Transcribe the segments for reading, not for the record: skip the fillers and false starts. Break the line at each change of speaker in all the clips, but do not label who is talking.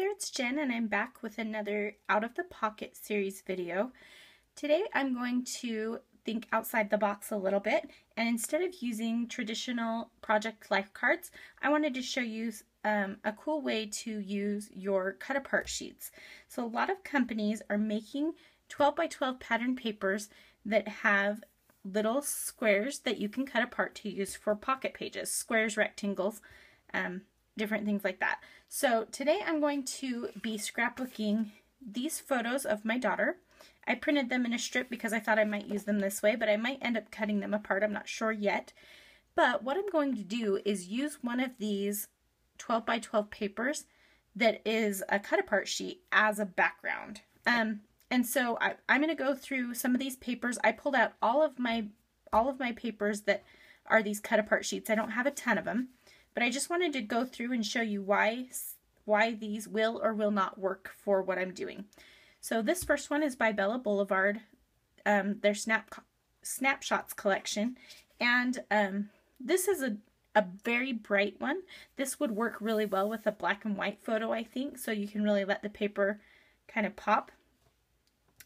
Hi there, it's Jen and I'm back with another Out of the Pocket series video. Today I'm going to think outside the box a little bit, and instead of using traditional project life cards, I wanted to show you a cool way to use your cut apart sheets. So a lot of companies are making 12 by 12 pattern papers that have little squares that you can cut apart to use for pocket pages, squares, rectangles, different things like that. So today I'm going to be scrapbooking these photos of my daughter. I printed them in a strip because I thought I might use them this way, but I might end up cutting them apart. I'm not sure yet. But what I'm going to do is use one of these 12 by 12 papers that is a cut apart sheet as a background. And so I'm going to go through some of these papers. I pulled out all of my papers that are these cut apart sheets. I don't have a ton of them. But I just wanted to go through and show you why these will or will not work for what I'm doing. So this first one is by Bella Boulevard, their Snapshots collection. And this is a very bright one. This would work really well with a black and white photo, I think, so you can really let the paper kind of pop.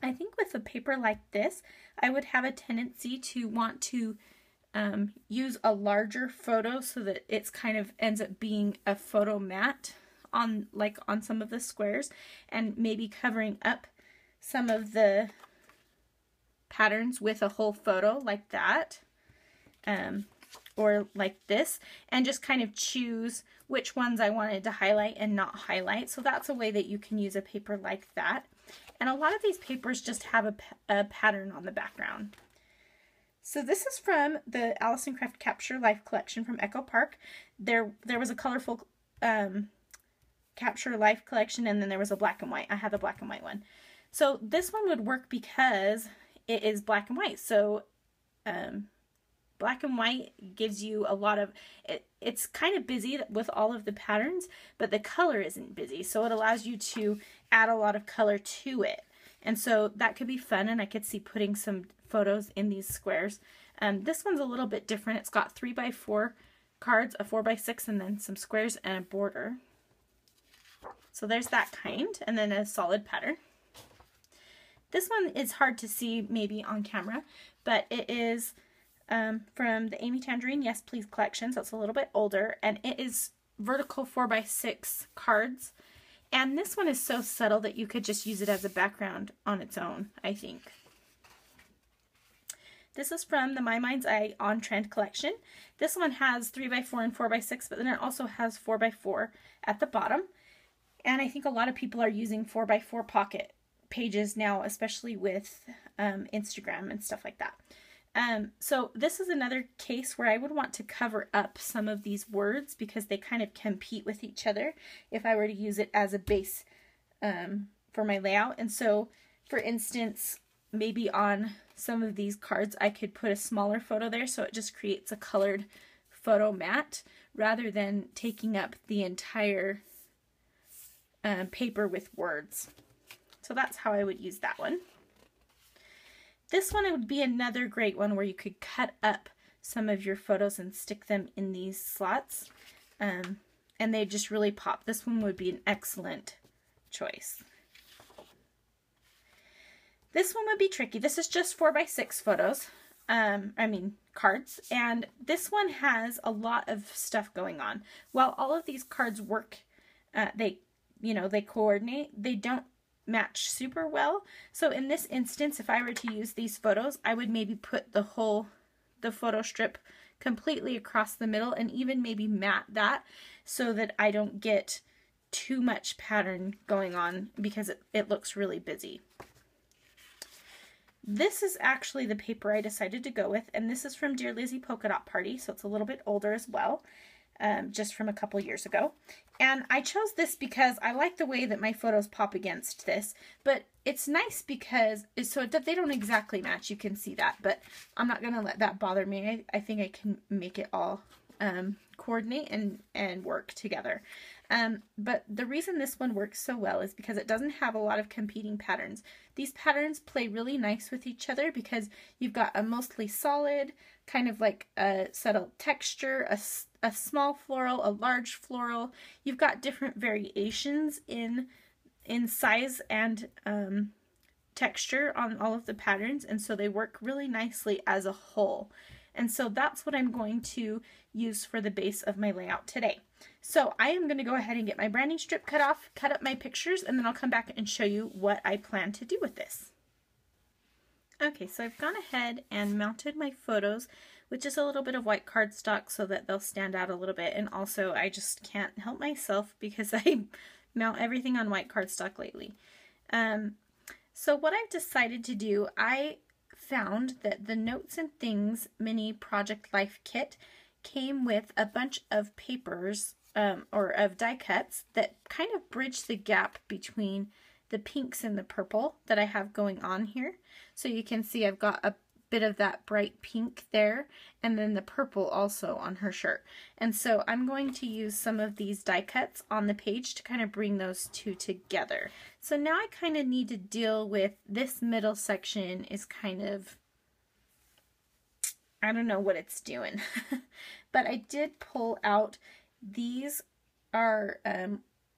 I think with a paper like this, I would have a tendency to want to use a larger photo so that it's kind of ends up being a photo mat on some of the squares, and maybe covering up some of the patterns with a whole photo like that, or like this, and just kind of choose which ones I wanted to highlight and not highlight. So that's a way that you can use a paper like that. And a lot of these papers just have a pattern on the background. So this is from the Allison Craft Capture Life collection from Echo Park. There was a colorful Capture Life collection, and then there was a black and white. I have the black and white one. So this one would work because it is black and white. So black and white gives you a lot of, it's kind of busy with all of the patterns, but the color isn't busy. So it allows you to add a lot of color to it. And so that could be fun, and I could see putting some photos in these squares. This one's a little bit different. It's got 3 by 4 cards, a 4 by 6, and then some squares and a border. So there's that kind, and then a solid pattern. This one is hard to see maybe on camera, but it is from the Amy Tangerine Yes Please collection, so it's a little bit older, and it is vertical 4 by 6 cards. And this one is so subtle that you could just use it as a background on its own, I think. This is from the My Mind's Eye On Trend collection. This one has 3 by 4 and 4 by 6, but then it also has 4 by 4 at the bottom. And I think a lot of people are using 4 by 4 pocket pages now, especially with Instagram and stuff like that. So this is another case where I would want to cover up some of these words because they kind of compete with each other if I were to use it as a base for my layout. And so, for instance, maybe on some of these cards I could put a smaller photo there so it just creates a colored photo mat rather than taking up the entire paper with words. So that's how I would use that one. This one would be another great one where you could cut up some of your photos and stick them in these slots, and they just really pop. This one would be an excellent choice. This one would be tricky. This is just 4 by 6 photos, cards, and this one has a lot of stuff going on. While all of these cards work, they coordinate, they don't match super well. So in this instance, if I were to use these photos, I would maybe put the photo strip completely across the middle and even maybe mat that so that I don't get too much pattern going on because it looks really busy. This is actually the paper I decided to go with, and this is from Dear Lizzie Polka Dot Party, so it's a little bit older as well, just from a couple years ago. And I chose this because I like the way that my photos pop against this, but it's nice because they don't exactly match, you can see that, but I'm not going to let that bother me. I think I can make it all coordinate and work together. But the reason this one works so well is because it doesn't have a lot of competing patterns. These patterns play really nice with each other because you've got a mostly solid, kind of like a subtle texture, a small floral, a large floral. You've got different variations in size and texture on all of the patterns, and so they work really nicely as a whole. And so that's what I'm going to use for the base of my layout today. So I am going to go ahead and get my branding strip cut off, cut up my pictures, and then I'll come back and show you what I plan to do with this. Okay, so I've gone ahead and mounted my photos, which is a little bit of white cardstock so that they'll stand out a little bit. And also I just can't help myself because I mount everything on white cardstock lately. So what I've decided to do, I found that the Notes and Things mini Project Life kit came with a bunch of papers or of die cuts that kind of bridge the gap between the pinks and the purple that I have going on here. So you can see I've got a bit of that bright pink there, and then the purple also on her shirt. And so I'm going to use some of these die cuts on the page to kind of bring those two together. So now I kind of need to deal with this middle section is kind of, I don't know what it's doing. But I did pull out, these are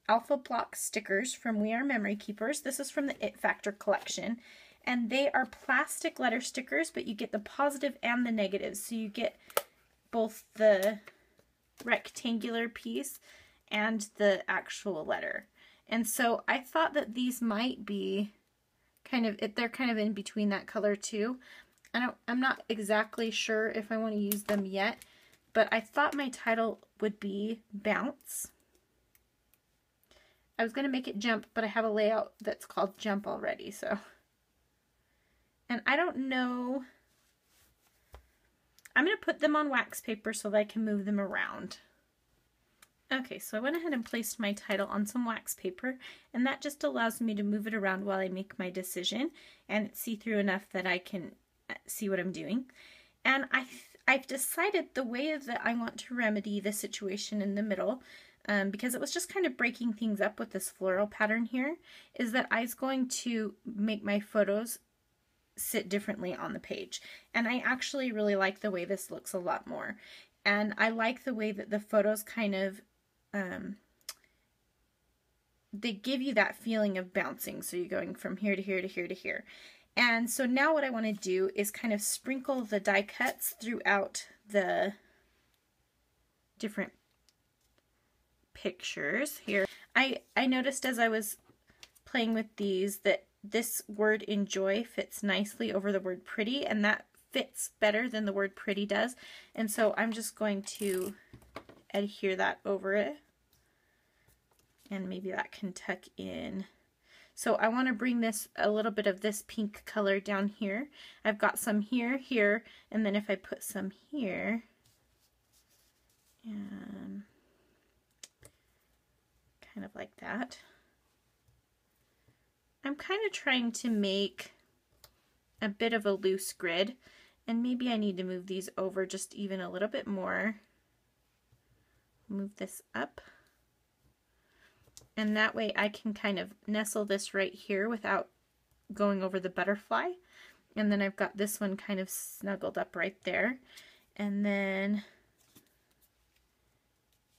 Alpha Block stickers from We Are Memory Keepers. This is from the It Factor collection. And they are plastic letter stickers, but you get the positive and the negatives. So you get both the rectangular piece and the actual letter. And so I thought that these might be kind of, they're kind of in between that color too. I'm not exactly sure if I want to use them yet, but I thought my title would be Bounce. I was going to make it Jump, but I have a layout that's called Jump already, so. And I don't know, I'm going to put them on wax paper so that I can move them around. Okay, so I went ahead and placed my title on some wax paper, and that just allows me to move it around while I make my decision, and it's see-through enough that I can see what I'm doing. And I've decided the way that I want to remedy the situation in the middle, because it was just kind of breaking things up with this floral pattern here, is that I was going to make my photos sit differently on the page. And I actually really like the way this looks a lot more. And I like the way that the photos kind of, they give you that feeling of bouncing. So you're going from here to here to here to here. And so now what I want to do is kind of sprinkle the die cuts throughout the different pictures here. I noticed as I was playing with these that this word enjoy fits nicely over the word pretty, and that fits better than the word pretty does. And so I'm just going to adhere that over it, and maybe that can tuck in. So I want to bring this, a little bit of this pink color down here. I've got some here, here, and then if I put some here, and kind of like that. I'm kind of trying to make a bit of a loose grid, and maybe I need to move these over just even a little bit more. Move this up. And that way I can kind of nestle this right here without going over the butterfly. And then I've got this one kind of snuggled up right there. And then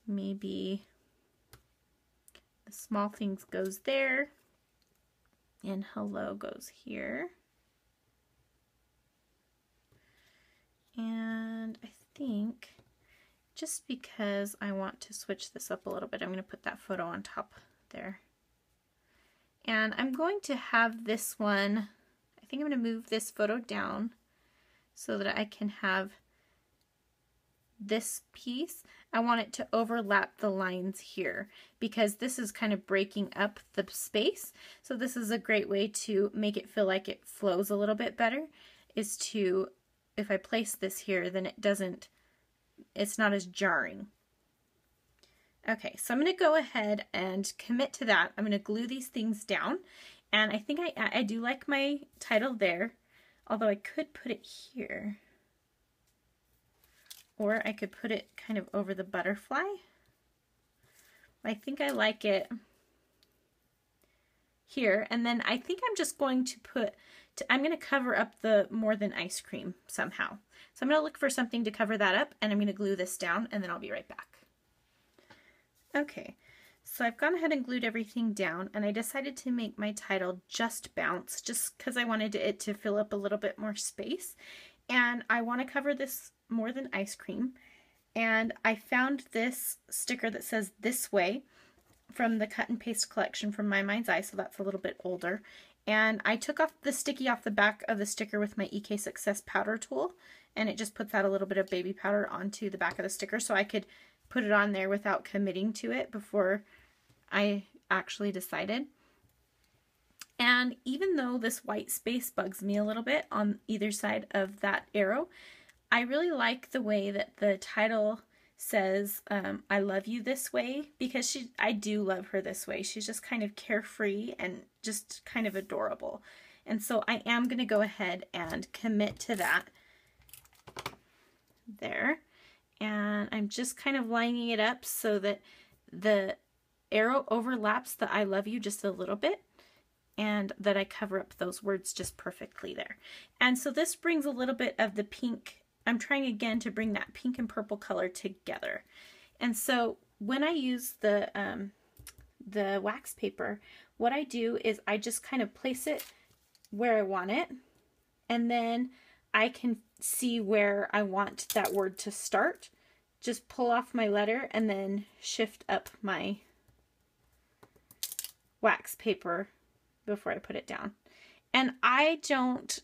maybe the small things goes there. And hello goes here. And I think just because I want to switch this up a little bit, I'm going to put that photo on top there. And I'm going to have this one, I think I'm going to move this photo down so that I can have this piece. I want it to overlap the lines here because this is kind of breaking up the space. So this is a great way to make it feel like it flows a little bit better, is to, if I place this here, then it's not as jarring. Okay, so I'm going to go ahead and commit to that. I'm going to glue these things down, and I think I do like my title there, although I could put it here. Or I could put it kind of over the butterfly. I think I like it here. And then I think I'm just going to I'm going to cover up the more than ice cream somehow. So I'm going to look for something to cover that up, and I'm going to glue this down, and then I'll be right back. Okay, so I've gone ahead and glued everything down, and I decided to make my title Just Bounce, just because I wanted it to fill up a little bit more space. And I want to cover this more than ice cream. And I found this sticker that says This Way from the cut and paste collection from My Mind's Eye, so that's a little bit older. And I took off the sticky off the back of the sticker with my EK Success powder tool, and it just puts out a little bit of baby powder onto the back of the sticker, so I could put it on there without committing to it before I actually decided. And even though this white space bugs me a little bit on either side of that arrow, I really like the way that the title says, I love you this way, because I do love her this way. She's just kind of carefree and just kind of adorable. And so I am going to go ahead and commit to that there. And I'm just kind of lining it up so that the arrow overlaps the I love you just a little bit, and that I cover up those words just perfectly there. And so this brings a little bit of the pink. I'm trying again to bring that pink and purple color together. And so when I use the wax paper, what I do is I just kind of place it where I want it, and then I can see where I want that word to start. Just pull off my letter and then shift up my wax paper before I put it down. And I don't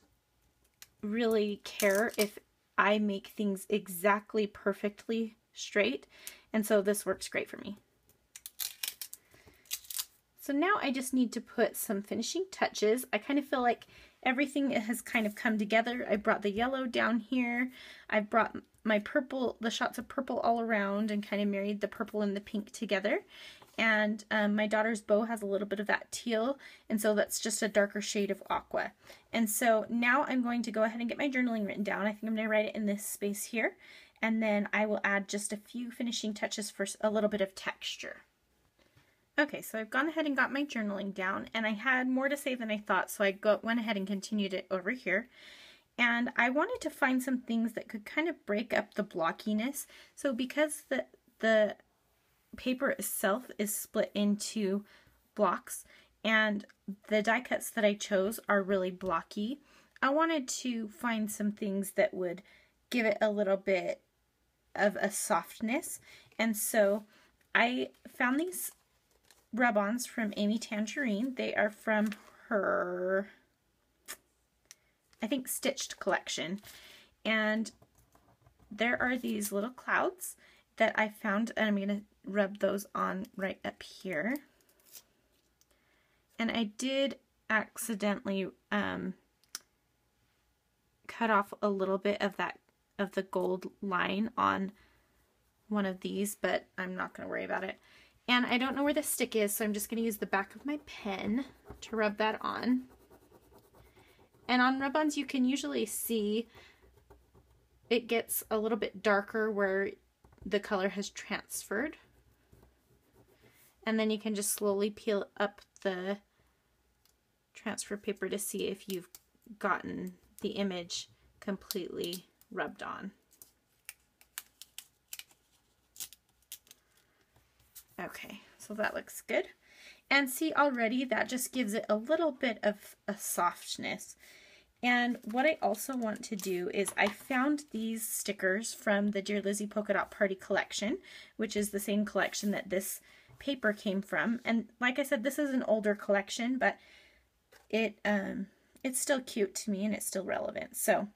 really care if I make things exactly perfectly straight, and so this works great for me. So now I just need to put some finishing touches. I kind of feel like everything has kind of come together. I brought the yellow down here. I brought my purple, the shots of purple all around, and kind of married the purple and the pink together. And my daughter's bow has a little bit of that teal, and so that's just a darker shade of aqua. And so now I'm going to go ahead and get my journaling written down. I think I'm going to write it in this space here, and then I will add just a few finishing touches for a little bit of texture. Okay, so I've gone ahead and got my journaling down, and I had more to say than I thought, so I went ahead and continued it over here. And I wanted to find some things that could kind of break up the blockiness. So because the paper itself is split into blocks, and the die cuts that I chose are really blocky, I wanted to find some things that would give it a little bit of a softness. And so I found these rub-ons from Amy Tangerine. They are from her, I think, Stitched collection. And there are these little clouds that I found, and I'm going to rub those on right up here. And I did accidentally cut off a little bit of the gold line on one of these, but I'm not going to worry about it. And I don't know where the stick is, so I'm just going to use the back of my pen to rub that on. And on rub-ons, you can usually see it gets a little bit darker where the color has transferred. And then you can just slowly peel up the transfer paper to see if you've gotten the image completely rubbed on. Okay, so that looks good. And see, already that just gives it a little bit of a softness. And what I also want to do is I found these stickers from the Dear Lizzie Polka Dot Party collection, which is the same collection that this paper came from. And like I said, this is an older collection, but it's still cute to me and it's still relevant. So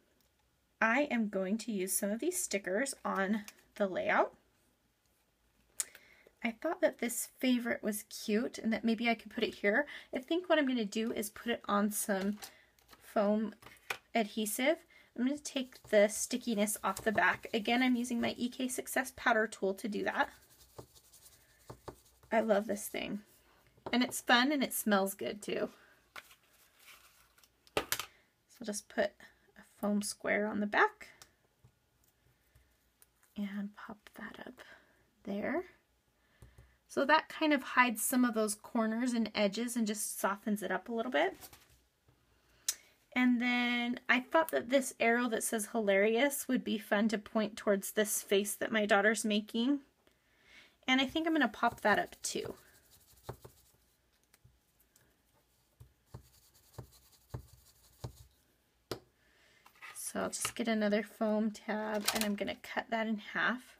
I am going to use some of these stickers on the layout. I thought that this favorite was cute and that maybe I could put it here. I think what I'm going to do is put it on some foam adhesive. I'm going to take the stickiness off the back. Again, I'm using my EK Success powder tool to do that. I love this thing. And it's fun and it smells good too. So just put a foam square on the back and pop that up there. So that kind of hides some of those corners and edges and just softens it up a little bit. And then I thought that this arrow that says hilarious would be fun to point towards this face that my daughter's making. And I think I'm going to pop that up too. So I'll just get another foam tab and I'm going to cut that in half.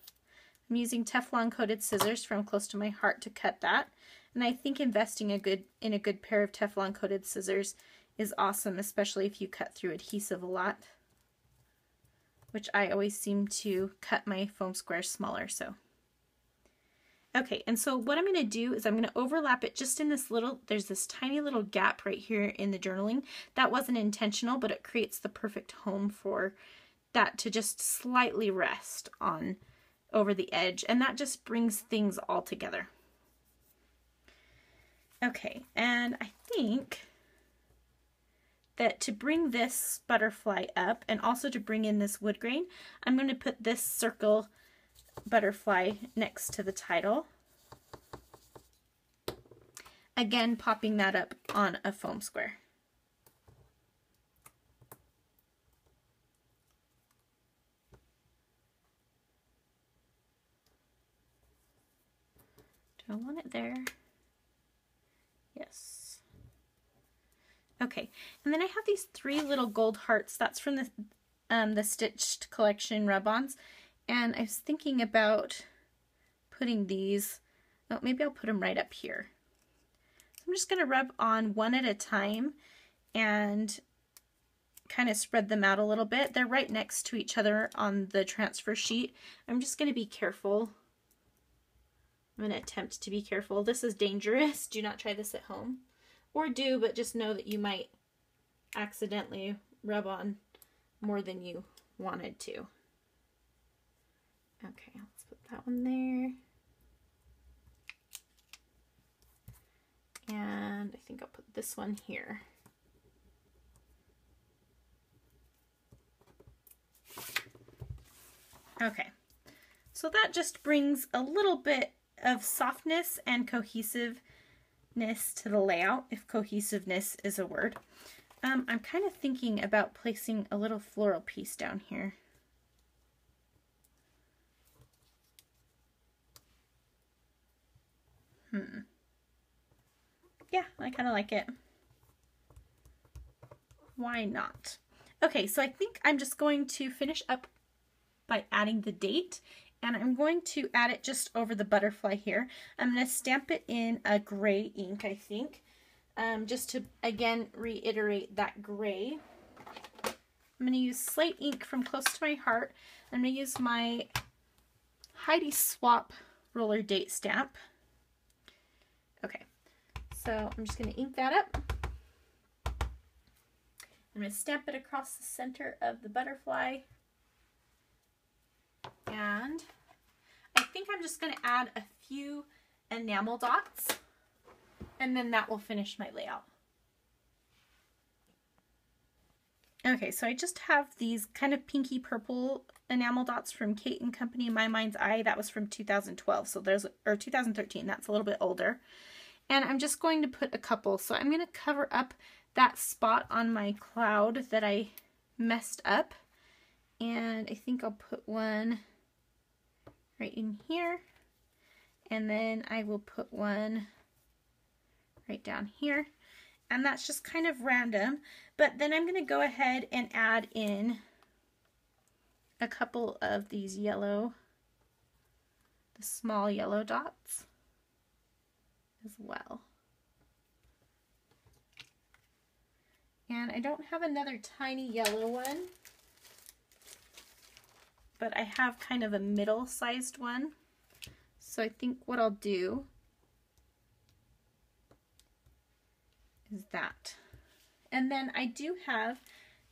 I'm using Teflon coated scissors from Close to My Heart to cut that. And I think investing in a good pair of Teflon coated scissors is awesome, especially if you cut through adhesive a lot, which I always seem to cut my foam squares smaller. So okay, and so what I'm going to do is I'm going to overlap it just in this little, there's this tiny little gap right here in the journaling. That wasn't intentional, but it creates the perfect home for that to just slightly rest on over the edge, and that just brings things all together. Okay, and I think that to bring this butterfly up and also to bring in this wood grain, I'm going to put this circle butterfly next to the title. Again, popping that up on a foam square. Do I want it there? Yes. Okay, and then I have these 3 little gold hearts. That's from the Stitched Collection rub-ons. And I was thinking about putting these, oh, maybe I'll put them right up here. So I'm just going to rub on one at a time and kind of spread them out a little bit. They're right next to each other on the transfer sheet. I'm just going to be careful. I'm going to attempt to be careful. This is dangerous. Do not try this at home. Or do, but just know that you might accidentally rub on more than you wanted to. Okay, let's put that one there. And I think I'll put this one here. Okay, so that just brings a little bit of softness and cohesiveness to the layout, if cohesiveness is a word. I'm kind of thinking about placing a little floral piece down here. Yeah, I kind of like it. Why not? Okay, so I think I'm just going to finish up by adding the date, and I'm going to add it just over the butterfly here. I'm going to stamp it in a gray ink, I think, just to, again, reiterate that gray. I'm going to use slate ink from Close to My Heart. I'm going to use my Heidi Swap roller date stamp. Okay, so I'm just going to ink that up. I'm going to stamp it across the center of the butterfly. And I think I'm just going to add a few enamel dots, and then that will finish my layout. Okay, so I just have these kind of pinky purple enamel dots from Kate & Company, My Mind's Eye. That was from 2012, so there's, or 2013, that's a little bit older. And I'm just going to put a couple. So I'm going to cover up that spot on my cloud that I messed up. And I think I'll put one right in here. And then I will put one right down here. And that's just kind of random. But then I'm going to go ahead and add in a couple of these yellow, the small yellow dots as well. And I don't have another tiny yellow one, but I have kind of a middle-sized one. So I think what I'll do is that. And then I do have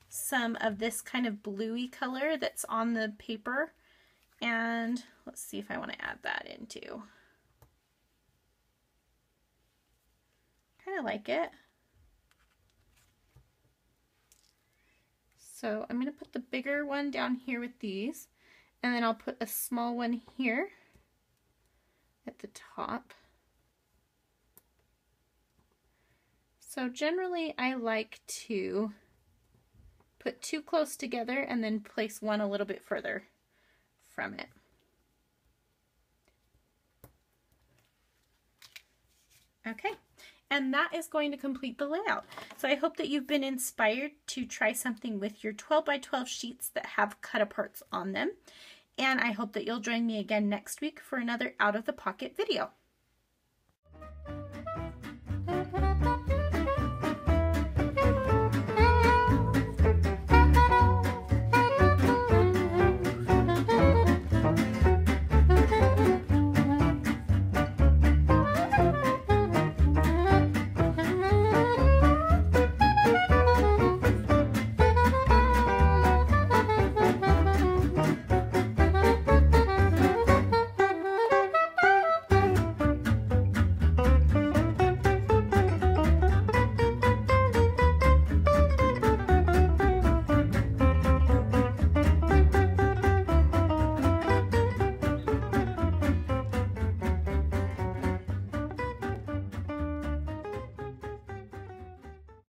some of this kind of bluey color that's on the paper. And let's see if I want to add that in too. Kind of like it. So I'm going to put the bigger one down here with these, and then I'll put a small one here at the top. So generally I like to put two close together and then place one a little bit further from it. Okay, and that is going to complete the layout. So I hope that you've been inspired to try something with your 12 by 12 sheets that have cut aparts on them. And I hope that you'll join me again next week for another Out of the Pocket video.